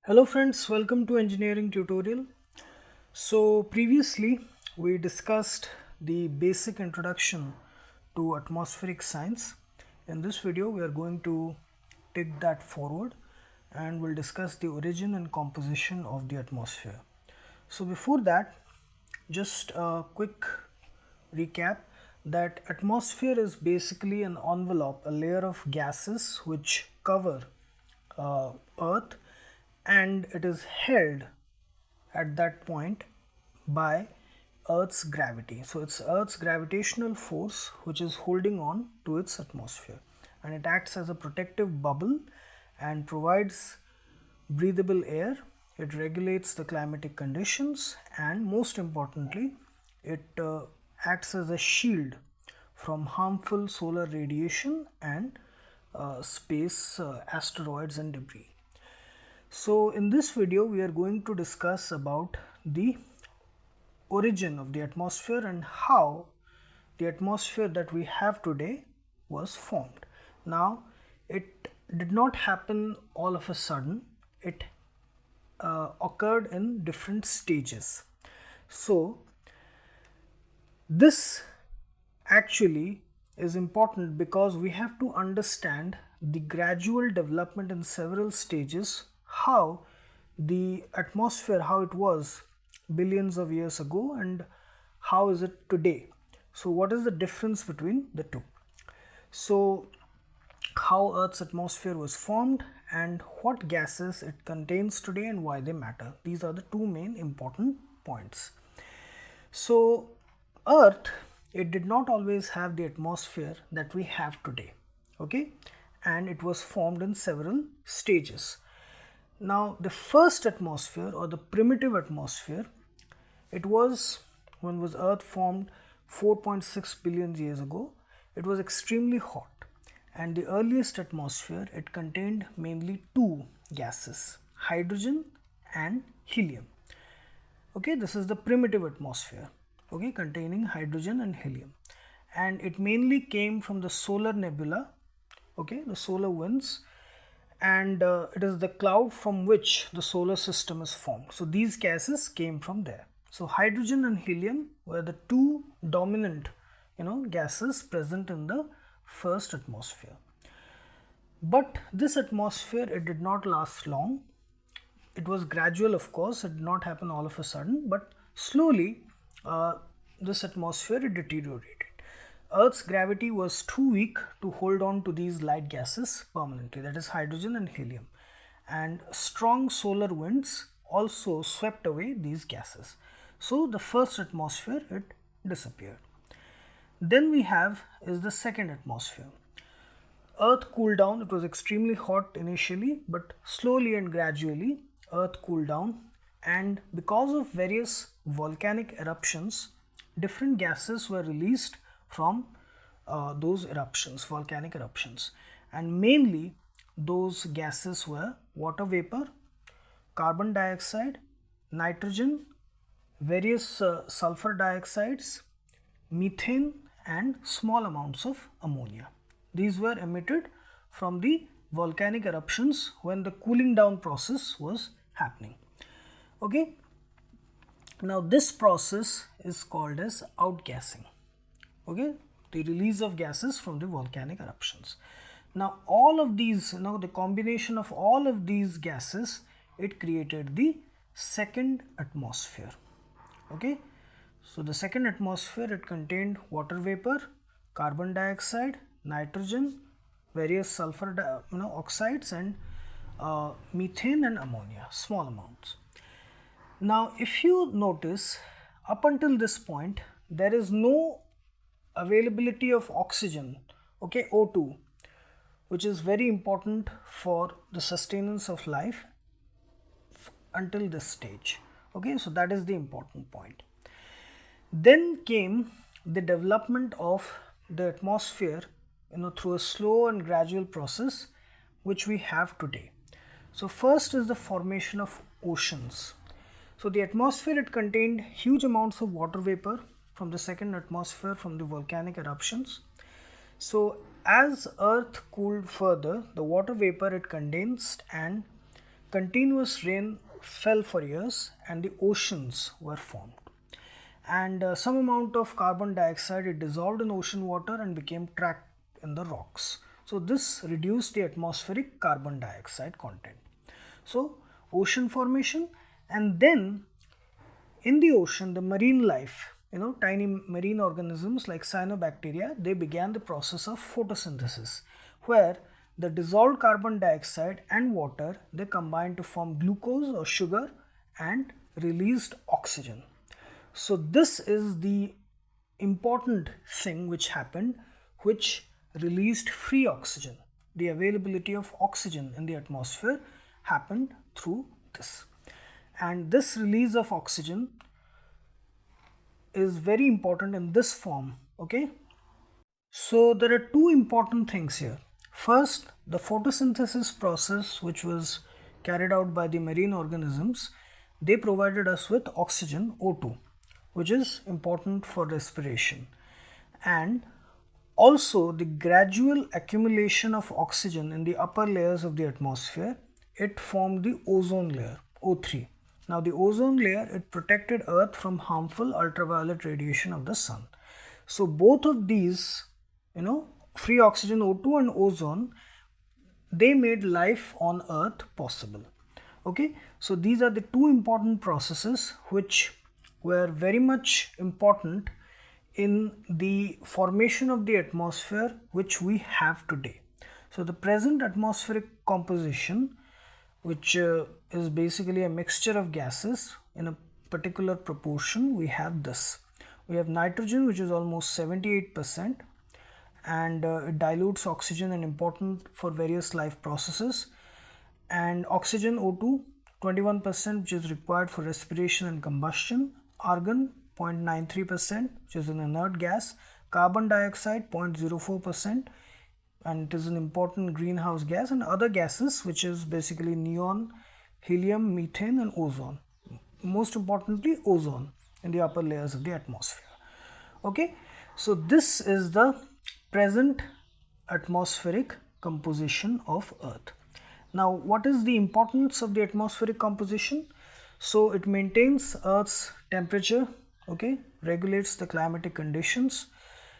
Hello friends, welcome to engineering tutorial. So previously we discussed the basic introduction to atmospheric science. In this video we are going to take that forward and we'll discuss the origin and composition of the atmosphere. So before that, just a quick recap that atmosphere is basically an envelope, a layer of gases which cover Earth, and it is held at that point by Earth's gravity. So it's Earth's gravitational force which is holding on to its atmosphere, and it acts as a protective bubble and provides breathable air. It regulates the climatic conditions, and most importantly, it acts as a shield from harmful solar radiation and space asteroids and debris. So in this video we are going to discuss about the origin of the atmosphere and how the atmosphere that we have today was formed. Now it did not happen all of a sudden. It occurred in different stages. So this actually is important because we have to understand the gradual development in several stages, how the atmosphere, how it was billions of years ago and how is it today. So what is the difference between the two? So how Earth's atmosphere was formed and what gases it contains today and why they matter. These are the two main important points. So Earth, it did not always have the atmosphere that we have today, okay, and it was formed in several stages. Now the first atmosphere or the primitive atmosphere, it was when was Earth formed 4.6 billion years ago. It was extremely hot, and the earliest atmosphere, it contained mainly two gases, hydrogen and helium. Okay, this is the primitive atmosphere, okay, containing hydrogen and helium, and it mainly came from the solar nebula, okay, the solar winds, and it is the cloud from which the solar system is formed. So these gases came from there. So hydrogen and helium were the two dominant gases present in the first atmosphere. But this atmosphere, it did not last long. It was gradual, of course, it did not happen all of a sudden, but slowly this atmosphere, it deteriorated. Earth's gravity was too weak to hold on to these light gases permanently, that is hydrogen and helium, and strong solar winds also swept away these gases. So the first atmosphere, it disappeared. Then we have is the second atmosphere. Earth cooled down. It was extremely hot initially, but slowly and gradually Earth cooled down, and because of various volcanic eruptions, different gases were released from those eruptions, volcanic eruptions, and mainly those gases were water vapor, carbon dioxide, nitrogen, various sulfur dioxides, methane, and small amounts of ammonia. These were emitted from the volcanic eruptions when the cooling down process was happening. Okay, now this process is called as outgassing. Okay, the release of gases from the volcanic eruptions. Now all of these, the combination of all of these gases, it created the second atmosphere. Okay, so the second atmosphere, it contained water vapor, carbon dioxide, nitrogen, various sulfur oxides, and methane and ammonia, small amounts. Now if you notice, up until this point there is no availability of oxygen, okay, O2, which is very important for the sustenance of life until this stage. Okay, so that is the important point. Then came the development of the atmosphere, through a slow and gradual process which we have today. So first is the formation of oceans. So the atmosphere, it contained huge amounts of water vapor from the second atmosphere from the volcanic eruptions. So as Earth cooled further, the water vapor, it condensed and continuous rain fell for years and the oceans were formed. And some amount of carbon dioxide it dissolved in ocean water and became trapped in the rocks. So this reduced the atmospheric carbon dioxide content. So ocean formation, and then in the ocean the marine life, tiny marine organisms like cyanobacteria, they began the process of photosynthesis, where the dissolved carbon dioxide and water, they combined to form glucose or sugar and released oxygen. So this is the important thing which happened, which released free oxygen. The availability of oxygen in the atmosphere happened through this. And this release of oxygen is very important in this form, okay? So there are two important things here. First, the photosynthesis process which was carried out by the marine organisms, they provided us with oxygen, O2, which is important for respiration. And also the gradual accumulation of oxygen in the upper layers of the atmosphere, it formed the ozone layer, O3. Now the ozone layer, it protected Earth from harmful ultraviolet radiation of the sun. So both of these, free oxygen, O2 and ozone, they made life on Earth possible. Okay, so these are the two important processes which were very much important in the formation of the atmosphere which we have today. So the present atmospheric composition, which is basically a mixture of gases in a particular proportion, we have this. We have nitrogen, which is almost 78%, and it dilutes oxygen and important for various life processes. And oxygen, O2, 21%, which is required for respiration and combustion. Argon, 0.93%, which is an inert gas. Carbon dioxide, 0.04%, and it is an important greenhouse gas, and other gases, which is basically neon, helium, methane and ozone. Most importantly, ozone in the upper layers of the atmosphere. Okay, so this is the present atmospheric composition of Earth. Now, what is the importance of the atmospheric composition? So it maintains Earth's temperature, okay, regulates the climatic conditions.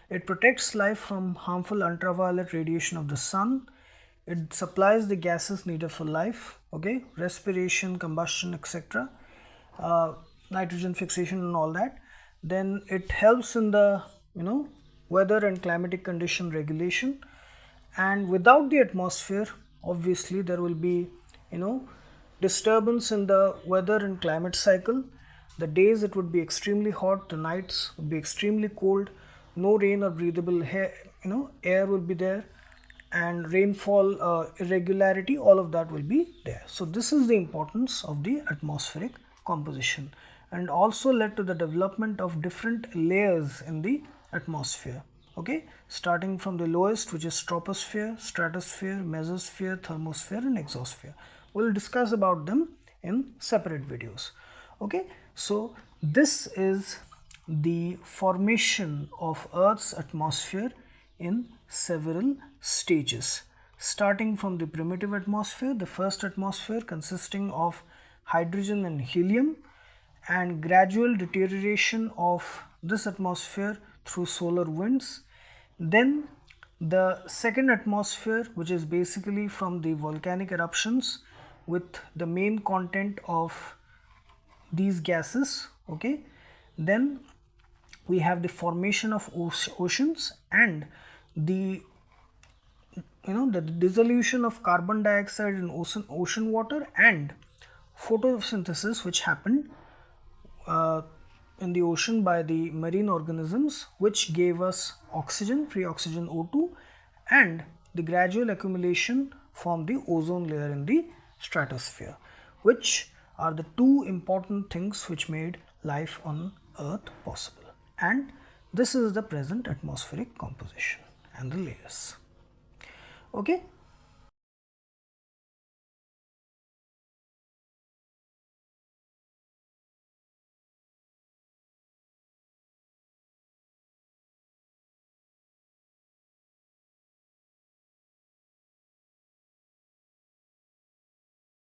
It protects life from harmful ultraviolet radiation of the sun. It supplies the gases needed for life, okay, respiration, combustion, etc., nitrogen fixation and all that. Then it helps in the, weather and climatic condition regulation. And without the atmosphere, obviously there will be, disturbance in the weather and climate cycle. The days it would be extremely hot, the nights would be extremely cold, no rain or breathable air will be there, and rainfall irregularity, all of that will be there. So this is the importance of the atmospheric composition, and also led to the development of different layers in the atmosphere. Okay, starting from the lowest, which is troposphere, stratosphere, mesosphere, thermosphere and exosphere. We'll discuss about them in separate videos. Okay, so this is the formation of Earth's atmosphere in several stages, starting from the primitive atmosphere, the first atmosphere consisting of hydrogen and helium, and gradual deterioration of this atmosphere through solar winds. Then the second atmosphere, which is basically from the volcanic eruptions with the main content of these gases. Okay, then we have the formation of oceans and the the dissolution of carbon dioxide in ocean water, and photosynthesis which happened in the ocean by the marine organisms, which gave us oxygen, free oxygen, O2, and the gradual accumulation from the ozone layer in the stratosphere, which are the two important things which made life on Earth possible. And this is the present atmospheric composition and the layers. Okay,